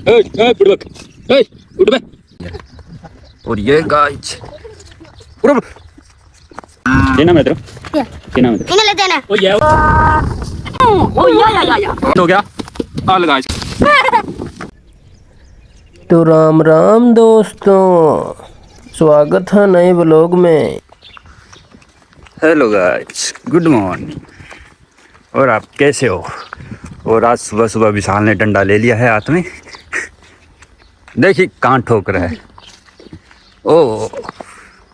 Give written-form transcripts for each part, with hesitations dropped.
बुड़बक उठ बे। और ये गाइस ये नाम है तेरा? क्या नाम है तेरा? इन्हें लेते हैं ना। ओ ये या हो गया ऑल गाइस। तो राम राम दोस्तों, स्वागत है नए व्लॉग में। Hello guys, good morning. और आप कैसे हो? और आज सुबह सुबह विशाल ने डंडा ले लिया है हाथ में। देखिए कहाँ ठोक रहा है। ओ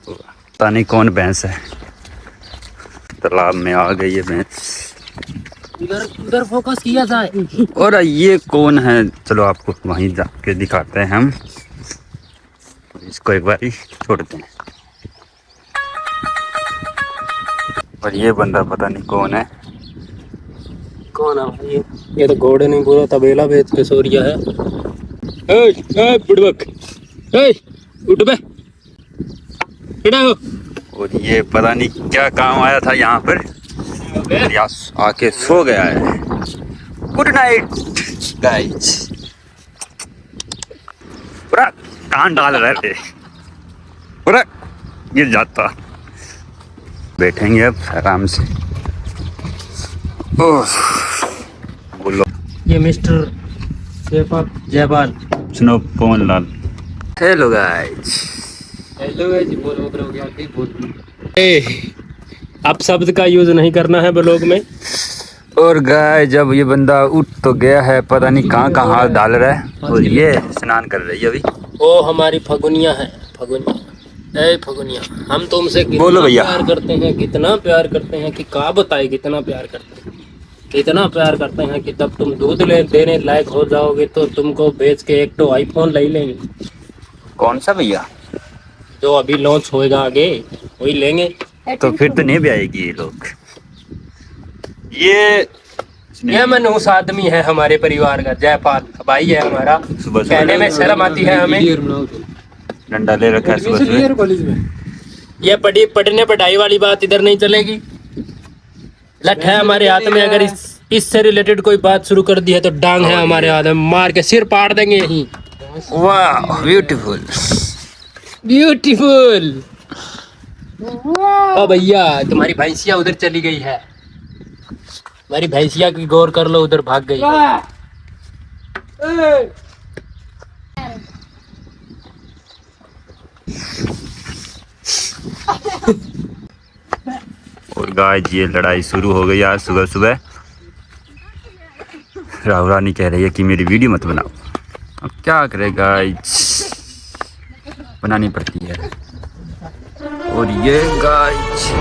पता नहीं कौन भैंस है। तालाब में आ गई है भैंस। उधर फोकस किया जाए। और ये कौन है? चलो आपको वहीं जाके दिखाते हैं हम। इसको एक बार ही छोड़ते हैं। और ये बंदा पता नहीं कौन है। कौन है भाई? ये तो घोड़े नहीं, पूरा तबेला बेच के सो रिया है। बुड़बक उठ बे। खड़ा हो। और ये पता नहीं क्या काम आया था यहाँ पर, आके सो गया है। Good night guys. पूरा कान डाल रहे थे, पूरा गिर जाता। बैठेंगे अब आराम से। ओह बोलो। ये मिस्टर जयपाल। सुनो Pawan Lal. Hello guys. Hello guys, बोलो करो क्या ठीक बोल। आप शब्द का यूज नहीं करना है ब्लॉग में। और गाय जब ये बंदा उठ तो गया है, पता नहीं कहाँ कहाँ हाथ डाल रहा है। और ये स्नान कर रही है अभी। वो हमारी फगुनिया है। फगुनिया, ए फगुनिया, हम तुमसे कितना बोलो भैया। प्यार करते हैं, कितना प्यार करते हैं कि क्या बताए, कितना प्यार करते हैं, कितना प्यार करते हैं कि तब तुम दूध ले देने लायक हो जाओगे तो तुमको बेच के एक तो आईफोन ले लेंगे। कौन सा भैया? जो अभी लॉन्च होएगा आगे वही लेंगे। तो फिर तो नहीं भी आएगी ये लोग। ये मनहूस आदमी है हमारे परिवार का, जयपाल भाई है हमारा। सुबह कहने में शर्म आती है हमें। डंडा ले रखा है सुबह सुबह। ये पढ़ने पढ़ाई वाली बात इधर नहीं चलेगी। लठ है हमारे हाथ में, अगर इससे रिलेटेड कोई बात शुरू कर दी है तो डांग है हमारे हाथ में, मार के सिर पाड़ देंगे यहीं। वाह ब्यूटीफुल ब्यूटीफुल। ओ भैया, तुम्हारी भैंसिया उधर चली गई है। हमारी भैंसिया की गौर कर लो, उधर भाग गई है। और गाय ये लड़ाई शुरू हो गई आज सुबह सुबह। राहुल रानी कह रही है कि मेरी वीडियो मत बनाओ। अब क्या करे गाइस, बनानी पड़ती है। और ये गाइस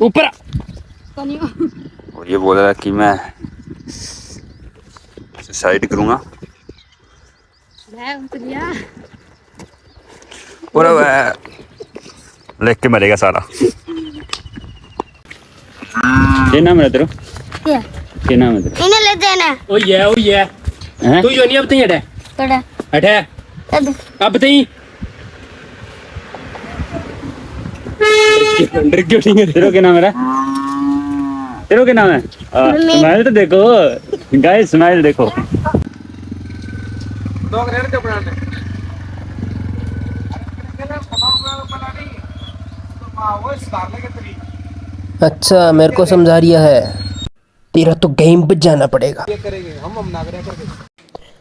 ऊपर। और ये बोल रहा है कि मैं सुसाइड करूंगा। और लेख के मरेगा सारा। ये नाम है तेरा? क्या नाम है तेरा? इन्हें लेते हैं ना। ओ ये हैं? तू जो नहीं अब तई हटे कड़ा हटे अब तई डर क्यों नहीं है? तेरा क्या नाम है? तेरा क्या नाम है? स्माइल तो देखो गाइस, स्माइल देखो। अच्छा, मेरे को समझा रिया है। तेरा तो गेम पे जाना पड़ेगा।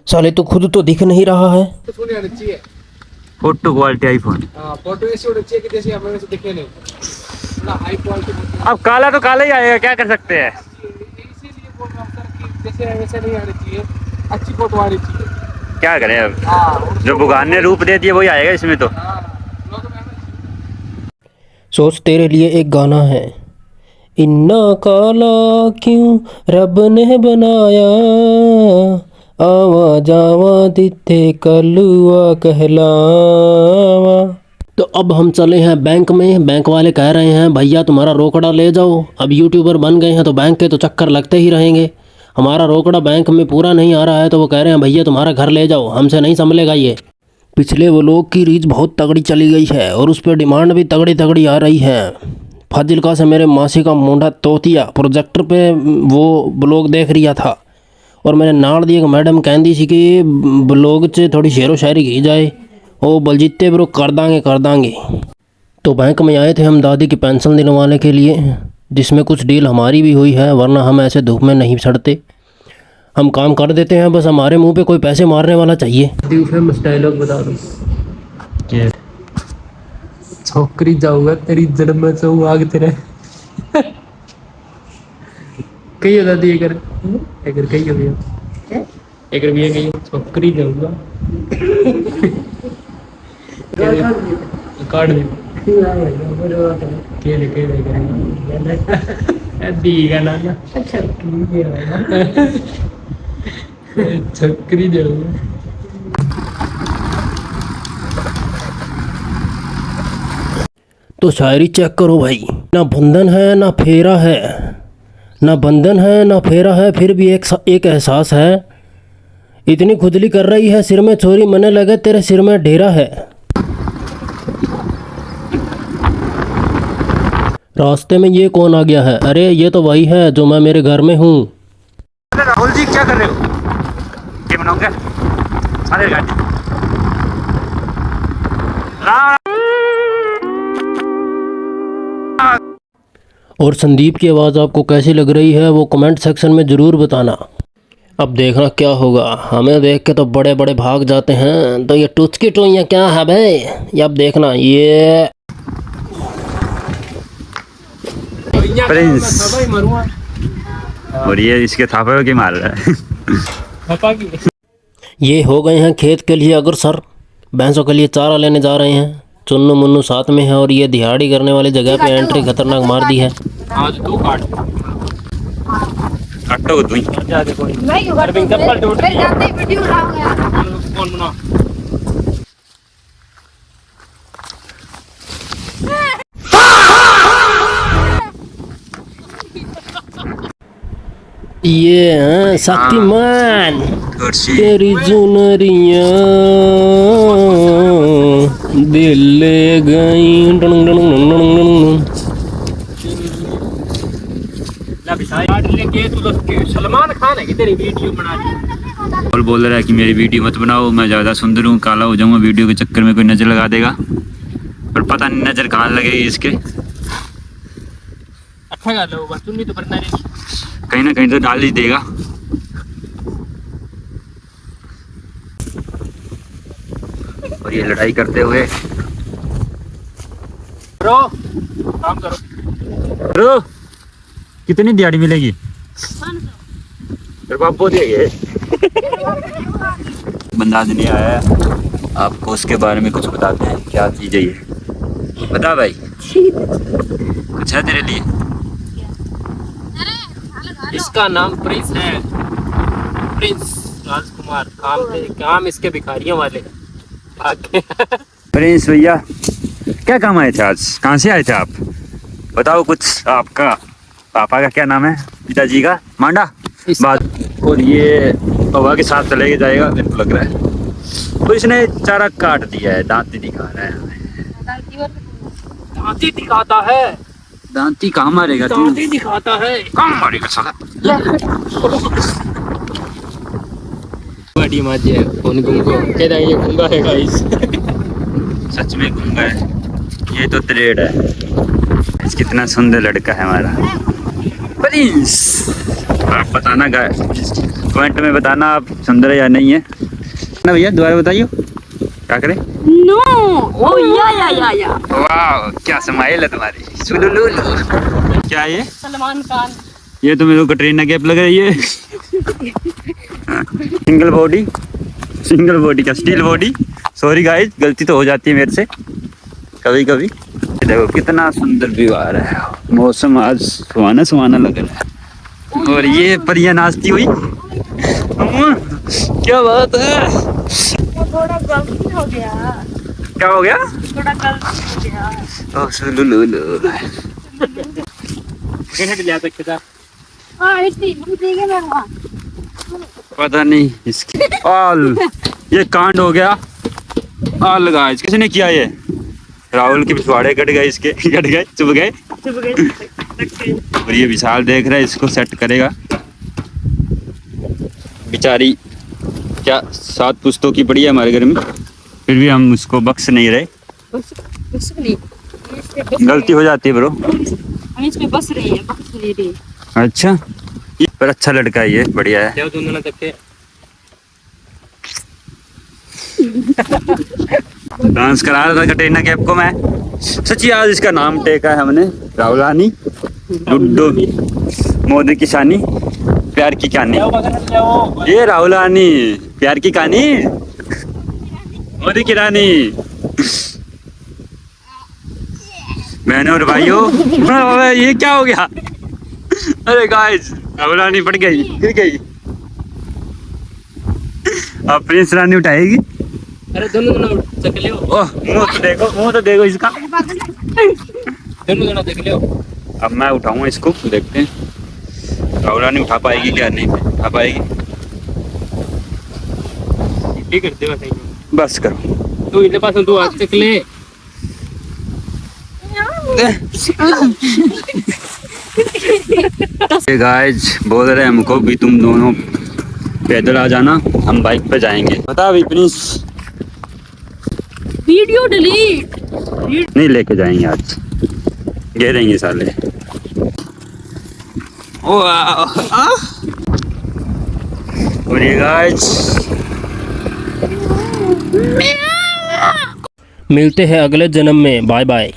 साले तू खुद तो दिख नहीं रहा है। Photo quality iPhone. फोटो ऐसी होनी चाहिए कि जैसे हमें वैसे दिखे नहीं ना, हाई क्वालिटी। अब काला तो काला ही आएगा, क्या कर सकते हैं। इसीलिए बोल रहा हूँ सर कि जैसे वैसे नहीं आनी चाहिए, अच्छी फोटो आनी चाहिए। क्या करें अब, हाँ, जो भगवान ने रूप दे दिया वही आएगा इसमें तो। सोच, तेरे लिए एक गाना है। इन्ना काला क्यों रब ने बनाया, आवा जावा दिथे कलुआ कहलावा। तो अब हम चले हैं बैंक में। बैंक वाले कह रहे हैं भैया तुम्हारा रोकड़ा ले जाओ। अब यूट्यूबर बन गए हैं तो बैंक के तो चक्कर लगते ही रहेंगे। हमारा रोकड़ा बैंक में पूरा नहीं आ रहा है तो वो कह रहे हैं भैया तुम्हारा घर ले जाओ, हमसे नहीं संभलेगा ये। पिछले व्लॉग की रीच बहुत तगड़ी चली गई है और उस पर डिमांड भी तगड़ी तगड़ी आ रही है। फाजिलका से मेरे मासी का मुंडा तोतिया प्रोजेक्टर पे वो ब्लॉग देख रिया था और मैंने नाल दी मैडम कहती सी कि ब्लॉग च थोड़ी शेरो शायरी की जाए। ओ बलजीते ब्रो कर दांगे। तो बैंक में आए थे हम दादी की पेंशन दिलवाने के लिए, जिसमें कुछ डील हमारी भी हुई है, वरना हम ऐसे धूप में नहीं सड़ते। हम काम कर देते हैं, बस हमारे मुंह पे कोई पैसे मारने वाला चाहिए। फेमस डायलॉग बता दो। छोकरी जाऊंगा तेरी जन्म में चौ आग तेरे कही हो दादी अगर कही हो गया एक रुपया कही छोकरी जाऊंगा कार्ड दे के दी का ना छोकरी जाऊंगा। तो शायरी चेक करो भाई, ना बंधन है ना फेरा है, ना बंधन है ना फेरा है, फिर भी एक एहसास है। इतनी खुजली कर रही है सिर में छोरी, मने लगे तेरे सिर में डेरा है। रास्ते में ये कौन आ गया है? अरे ये तो वही है जो मैं मेरे घर में हूँ। राहुल जी क्या कर रहे हो? क्या बनाओगे? अरे और संदीप की आवाज़ आपको कैसी लग रही है वो कमेंट सेक्शन में ज़रूर बताना। अब देखना क्या होगा, हमें देख के तो बड़े बड़े भाग जाते हैं, तो ये टुचकी टोइयाँ क्या है भाई? ये अब देखना ये प्रिंस और ये इसके थापे की मार रहा है। ये हो गए हैं खेत के लिए अग्रसर, भैंसों के लिए चारा लेने जा रहे हैं। चुन्नू मुन्नू साथ में है और ये दिहाड़ी करने वाली जगह पे एंट्री खतरनाक मार दी है। आज तू काट काटो तू ही। नहीं होगा तो फिर जाते ही वीडियो उठाओगे यार। कौन बना ये हैं शक्तिमान तेरी जुनरिया दिल ले गई। सलमान खान है कि तेरी वीडियो बना दी। और बोल रहा है कि मेरी वीडियो मत बनाओ, मैं ज़्यादा सुंदर हूँ, काला हो जाऊँगा, वीडियो के चक्कर में कोई नज़र लगा देगा। पर पता नहीं नज़र कहाँ लगेगी इसके। अच्छा कर लो बस, तुम नहीं तो करना नहीं। कहीं ना कहीं तो डाल ही देगा। और ये लड़ाई करते हुए करो काम करो। रो कितनी दिहाड़ी मिलेगी? फिर बाप देंगे। बंदा आज नहीं आया है, आपको उसके बारे में कुछ बताते हैं। क्या चीज़ है ये? बता भाई, कुछ है तेरे लिए? इसका नाम प्रिंस है, प्रिंस राजकुमार। काम इसके भिखारियों वाले। प्रिंस भैया क्या काम आए थे आज? कहाँ से आए थे आप? बताओ कुछ। आपका पापा का क्या नाम है? पिताजी का? मांडा बात। और ये बाबा के साथ चले जाएगा मेरे को लग रहा है। और इसने चारा काट दिया है, दांती दिखा रहा है। दांती दिखाता है? दांती कहाँ मारेगा तू? दांती दिखाता है। कहाँ मारेगा साला? बड़ी मजे है। कौन गुंगो कहता है? ये गुंगा है गाइस। सच में गुंगा है। ये तो ट्रेड है। कितना सुंदर लड़का है हमारा प्रिंस। आप बताना कमेंट में बताना आप सुंदर है या नहीं है ना भैया। दोबारा बताइए क्या करें। नो ओ या वाह क्या स्माइल है तुम्हारी। सुलुलुलु। क्या है ये? सलमान खान। ये तो मेरे को कटरीना कैफ लग रही है। सिंगल बॉडी का स्टील बॉडी। सॉरी गाइस, गलती तो हो जाती है मेरे से कभी कभी। देखो कितना सुंदर व्यू आ रहा है। मौसम आज सुहाना लग रहा है। और ये परियां नाचती हुई। क्या बात है। वो थोड़ा गलती हो गया। क्या हो गया? थोड़ा गलती हो गया। ओह सुलुलुलु। कैसे ले सकते थे? हाँ इतनी देंगे ना वहाँ। पता नहीं इसकी ऑल ये कांड हो गया। ऑल गाइस किसने किया ये? राहुल के पिछवाड़े कट गए, इसके कट गए, चुभ गए। और ये विशाल देख रहा है, इसको सेट करेगा। बेचारी क्या 7 पुस्तों की पड़ी है हमारे घर में, फिर भी हम उसको बख्श नहीं रहे। गलती हो जाती है ब्रो। हम इस पे बस रहे हैं, बस ले रहे हैं। अच्छा, ये पर अच्छा लड़का है, ये बढ़िया है। दोनों ना तक के डांस करा रहा था कटरीना कैफ को मैं। सच्ची आज इसका नाम टेका है हमने, राहुलानी डुड्डू मोदी की शानी प्यार की कहानी। ये राहुलानी प्यार की कहानी मोदी की रानी। बहनों और भाइयों, ये क्या हो गया? अरे गाइस, राहुलानी पड़ गई, गिर गई। अब प्रिंस रानी उठाएगी। अरे दोनों चक लियो। ओह, मुंह तो देखो इसका। दोनों देख लियो। अब मैं उठाऊंगा इसको, देखते हैं राहुलानी उठा पाएगी क्या, नहीं उठा पाएगी। ठीक करते हो सही। बस करो। तू इधर पास तू आज चक ले। गाइस बोल रहे हैं हमको भी तुम दोनों पैदल आ जाना, हम बाइक पे जाएंगे। बता अभी प्रिंस, वीडियो डिलीट। नहीं लेके जाएंगे आज, घेरेंगे साले। और ये गाइस, मिलते हैं अगले जन्म में। Bye bye.